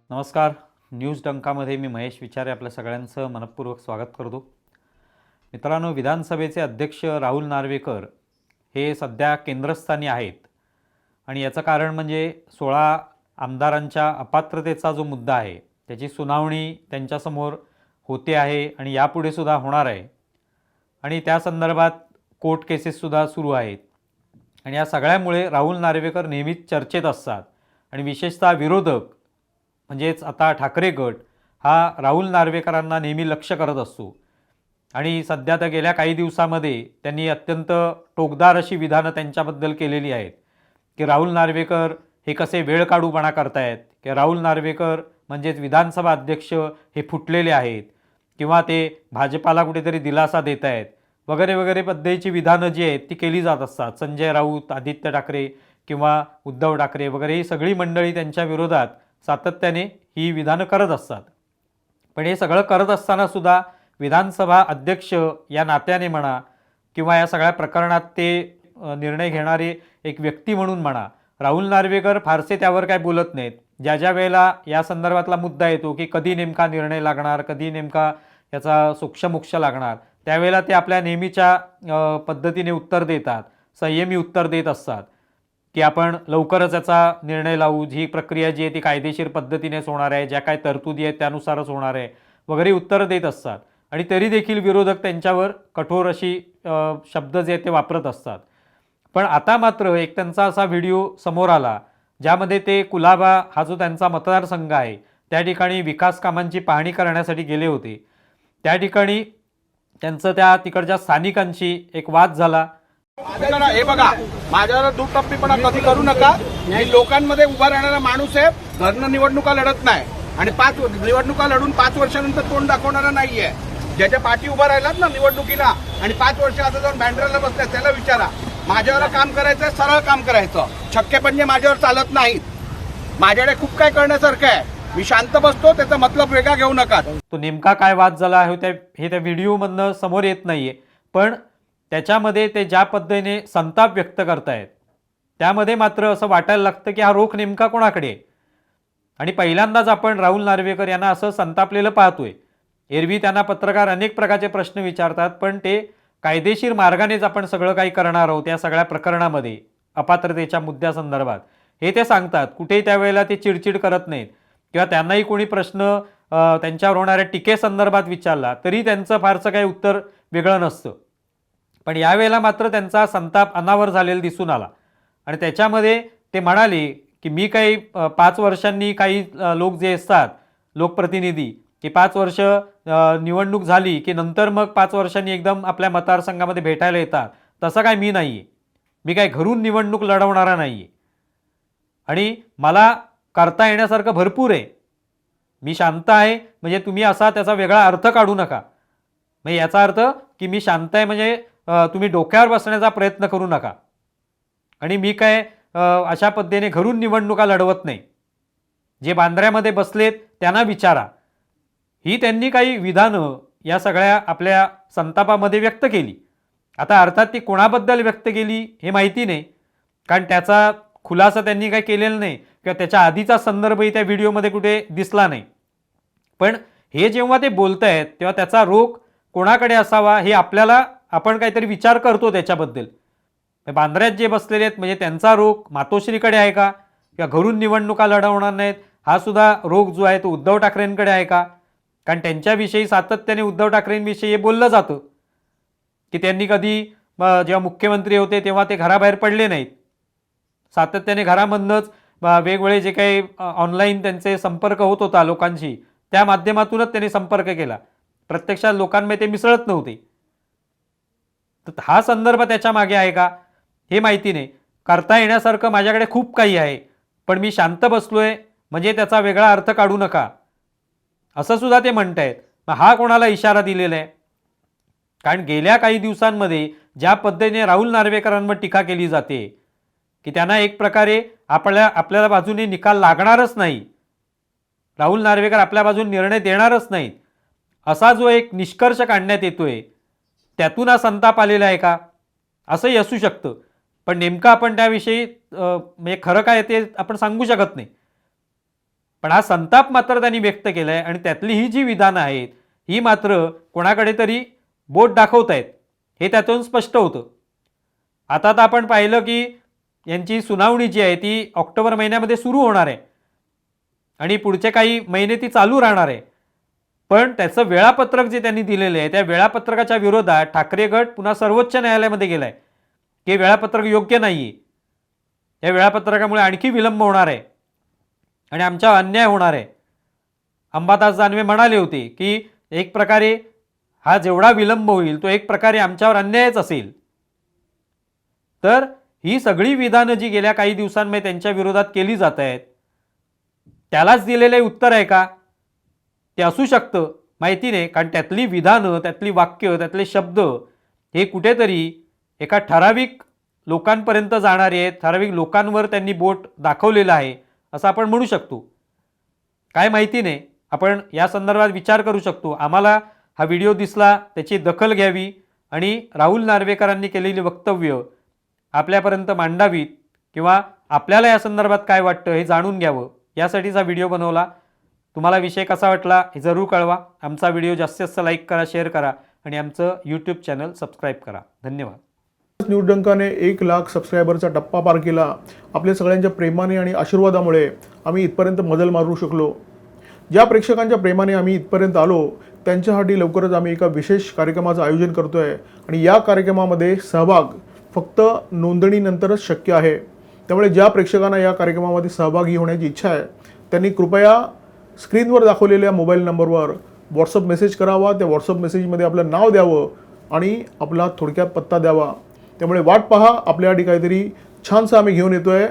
नमस्कार. न्यूज डंकामध्ये मी महेश विचारे आपल्या सगळ्यांचं मनपूर्वक स्वागत करतो. मित्रांनो, विधानसभेचे अध्यक्ष राहुल नार्वेकर हे सध्या केंद्रस्थानी आहेत आणि याचं कारण म्हणजे 16 आमदारांच्या अपात्रतेचा जो मुद्दा आहे त्याची सुनावणी त्यांच्यासमोर होते आहे आणि यापुढे सुद्धा होणार आहे आणि त्या संदर्भात कोर्ट केसेससुद्धा सुरू आहेत आणि या सगळ्यामुळे राहुल नार्वेकर नेहमीच चर्चेत असतात आणि विशेषतः विरोधक म्हणजेच आता ठाकरे गट हा राहुल नार्वेकरांना नेहमी लक्ष करत असतो आणि सध्या तर गेल्या काही दिवसामध्ये त्यांनी अत्यंत टोकदार अशी विधानं त्यांच्याबद्दल केलेली आहेत की राहुल नार्वेकर हे कसे वेळकाढूपणा करतायत, की राहुल नार्वेकर म्हणजेच विधानसभा अध्यक्ष हे फुटलेले आहेत किंवा ते भाजपाला कुठेतरी दिलासा देत आहेत वगैरे वगैरे पद्धतीची विधानं जी आहेत ती केली जात असतात. संजय राऊत, आदित्य ठाकरे किंवा उद्धव ठाकरे वगैरे ही सगळी मंडळी त्यांच्या विरोधात सातत्याने ही विधानं करत असतात. पण हे सगळं करत असतानासुद्धा विधानसभा अध्यक्ष या नात्याने म्हणा किंवा या सगळ्या प्रकरणात ते निर्णय घेणारे एक व्यक्ती म्हणून म्हणा, राहुल नार्वेकर फारसे त्यावर काय बोलत नाहीत. ज्या ज्या वेळेला या संदर्भातला मुद्दा येतो की कधी नेमका निर्णय लागणार, कधी नेमका याचा सोक्षमोक्ष लागणार, त्यावेळेला ते आपल्या नेहमीच्या पद्धतीने उत्तर देतात, संयमी उत्तर देत असतात की आपण लवकरच याचा निर्णय लावू, ही प्रक्रिया जी आहे ती कायदेशीर पद्धतीनेच होणार आहे, ज्या काय तरतुदी आहेत त्यानुसारच होणार आहे वगैरे उत्तरं देत असतात आणि तरी देखील विरोधक त्यांच्यावर कठोर अशी शब्द जे ते वापरत असतात. पण आता मात्र एक त्यांचा असा व्हिडिओ समोर आला ज्यामध्ये ते कुलाबा हा जो त्यांचा मतदारसंघ आहे त्या ठिकाणी विकास कामांची पाहणी करण्यासाठी गेले होते. त्या ठिकाणी त्यांचं त्या तिकडच्या स्थानिकांशी एक वाद झाला. हे बघा, माझ्यावर दुटप्पीपणा कधी करू नका. मी लोकांमध्ये उभा राहणारा माणूस आहे. घरनं निवडणुका लढत नाही आणि 5 निवडणुका लढून 5 वर्षानंतर तोंड दाखवणारा नाहीये. ज्याच्या पाठी उभा राहिलात ना निवडणुकीला आणि 5 वर्ष आता जाऊन बँड्राला बसलाय त्याला विचारा. माझ्यावर काम करायचंय, सरळ काम करायचं. छक्के पंजे माझ्यावर चालत नाहीत. माझ्याकडे खूप काय करण्यासारखं आहे. मी शांत बसतो, त्याचा मतलब वेगळा घेऊ नका. तो नेमका काय वाद झाला हे त्या व्हिडिओमधनं समोर येत नाहीये, पण त्याच्यामध्ये ते ज्या पद्धतीने संताप व्यक्त करतायत त्यामध्ये मात्र असं वाटायला लागतं की हा रोख नेमका कोणाकडे आहे. आणि पहिल्यांदाच आपण राहुल नार्वेकर यांना असं संतापलेलं पाहतोय. एरवी त्यांना पत्रकार अनेक प्रकारचे प्रश्न विचारतात, पण ते कायदेशीर मार्गानेच आपण सगळं काही करणार आहोत या सगळ्या प्रकरणामध्ये अपात्रतेच्या मुद्द्यासंदर्भात हे ते सांगतात. कुठेही त्यावेळेला ते चिडचिड करत नाहीत किंवा त्यांनाही कोणी प्रश्न त्यांच्यावर होणाऱ्या टीकेसंदर्भात विचारला तरी त्यांचं फारसं काही उत्तर वेगळं नसतं. पण यावेळेला मात्र त्यांचा संताप अनावर झालेला दिसून आला आणि त्याच्यामध्ये ते म्हणाले की मी काही 5 वर्षांनी काही लोक जे असतात लोकप्रतिनिधी की 5 वर्ष निवडणूक झाली की नंतर मग 5 वर्षांनी एकदम आपल्या मतदारसंघामध्ये भेटायला येतात, तसं काय मी नाही आहे. मी काय घरून निवडणूक लढवणारा नाही आहे आणि मला करता येण्यासारखं भरपूर आहे. मी शांत आहे म्हणजे तुम्ही असा त्याचा वेगळा अर्थ काढू नका. म्हणजे याचा अर्थ की मी शांत आहे म्हणजे तुम्ही डोक्यावर बसण्याचा प्रयत्न करू नका आणि मी काय अशा पद्धतीने घरून निवडणुका लढवत नाही. जे बांद्र्यामध्ये बसलेत त्यांना विचारा. ही त्यांनी काही विधानं या सगळ्या आपल्या संतापामध्ये व्यक्त केली. आता अर्थात ती कोणाबद्दल व्यक्त केली हे माहिती नाही, कारण त्याचा खुलासा त्यांनी काही केलेला नाही किंवा त्याच्या आधीचा संदर्भही त्या व्हिडिओमध्ये कुठे दिसला नाही. पण हे जेव्हा ते बोलत आहेत तेव्हा त्याचा रोख कोणाकडे असावा हे आपण काहीतरी विचार करतो त्याच्याबद्दल. बांद्र्यात जे बसलेले आहेत म्हणजे त्यांचा रोख मातोश्रीकडे आहे का किंवा घरून निवडणुका लढवणार नाहीत हा सुद्धा रोख जो आहे तो उद्धव ठाकरेंकडे आहे का? कारण त्यांच्याविषयी सातत्याने उद्धव ठाकरेंविषयी हे बोललं जातं की त्यांनी कधी जेव्हा मुख्यमंत्री होते तेव्हा ते घराबाहेर पडले नाहीत. सातत्याने घरामधनंच वेगवेगळे जे काही ऑनलाईन त्यांचे संपर्क होत होता लोकांशी त्या माध्यमातूनच त्यांनी संपर्क केला. प्रत्यक्षात लोकांमध्ये ते मिसळत नव्हते. तर हा संदर्भ त्याच्या मागे आहे का हे माहिती नाही. करता येण्यासारखं माझ्याकडे खूप काही आहे पण मी शांत बसलोय म्हणजे त्याचा वेगळा अर्थ काढू नका असं सुद्धा ते म्हणतायत. मग हा कोणाला इशारा दिलेला आहे? कारण गेल्या काही दिवसांमध्ये ज्या पद्धतीने राहुल नार्वेकरांवर टीका केली जाते की त्यांना एक प्रकारे आपल्याला बाजूने निकाल लागणारच नाही, राहुल नार्वेकर आपल्या बाजूने निर्णय देणारच नाहीत, असा जो एक निष्कर्ष काढण्यात येतोय त्यातून हा संताप आलेला आहे का? असंही असू शकतं. पण नेमकं आपण त्याविषयी म्हणजे खरं काय ते आपण सांगू शकत नाही. पण हा संताप मात्र त्यांनी व्यक्त केलाय आणि त्यातली ही जी विधानं आहेत ही मात्र कोणाकडे तरी बोट दाखवतायत हे त्यातून स्पष्ट होतं. आता तर आपण पाहिलं की यांची सुनावणी जी आहे ती ऑक्टोबर महिन्यामध्ये सुरू होणार आहे आणि पुढचे काही महिने ती चालू राहणार आहे. पण त्याचं वेळापत्रक जे त्यांनी दिलेलं आहे त्या वेळापत्रकाच्या विरोधात ठाकरे गट पुन्हा सर्वोच्च न्यायालयामध्ये गेलाय की वेळापत्रक योग्य नाहीये, या वेळापत्रकामुळे आणखी विलंब होणार आहे आणि आमच्यावर अन्याय होणार आहे. अंबादास दानवे म्हणाले होते की एक प्रकारे हा जेवढा विलंब होईल तो एक प्रकारे आमच्यावर अन्यायच असेल. तर ही सगळी विधानं जी गेल्या काही दिवसांमध्ये त्यांच्या विरोधात केली जात आहेत त्यालाच दिलेले उत्तर आहे का? ते असू शकतं, माहिती नाही. कारण त्यातली विधानं, त्यातली वाक्य, त्यातले शब्द हे कुठेतरी एका ठराविक लोकांपर्यंत जाणारे आहेत, ठराविक लोकांवर त्यांनी बोट दाखवलेलं आहे असं आपण म्हणू शकतो. काय माहिती नाही, आपण या संदर्भात विचार करू शकतो. आम्हाला हा व्हिडिओ दिसला, त्याची दखल घ्यावी आणि राहुल नार्वेकरांनी केलेली वक्तव्य आपल्यापर्यंत मांडावीत किंवा आपल्याला या संदर्भात काय वाटतं हे जाणून घ्यावं यासाठीच हा व्हिडिओ बनवला. तुम्हाला विषय कसा वाटला हे जरूर कळवा. आमचा व्हिडिओ जास्तीत जास्त लाईक करा, शेअर करा आणि आमचं यूट्यूब चॅनल सबस्क्राईब करा. धन्यवाद. न्यूज डंकाने 1 लाख सबस्क्रायबरचा टप्पा पार केला. आपल्या सगळ्यांच्या प्रेमाने आणि आशीर्वादामुळे आम्ही इथपर्यंत मजल मारू शकलो. ज्या प्रेक्षकांच्या प्रेमाने आम्ही इथपर्यंत आलो त्यांच्यासाठी लवकरच आम्ही एका विशेष कार्यक्रमाचं आयोजन करतो आहे आणि या कार्यक्रमामध्ये सहभाग फक्त नोंदणीनंतरच शक्य आहे. त्यामुळे ज्या प्रेक्षकांना या कार्यक्रमामध्ये सहभागी होण्याची इच्छा आहे त्यांनी कृपया स्क्रीनवर दाखवलेल्या मोबाईल नंबरवर व्हॉट्सअप मेसेज करावा. त्या व्हॉट्सअप मेसेजमध्ये आपलं नाव द्यावं आणि आपला थोडक्यात पत्ता द्यावा. त्यामुळे वाट पहा, आपल्यासाठी काहीतरी छानसं आम्ही घेऊन येतो आहे.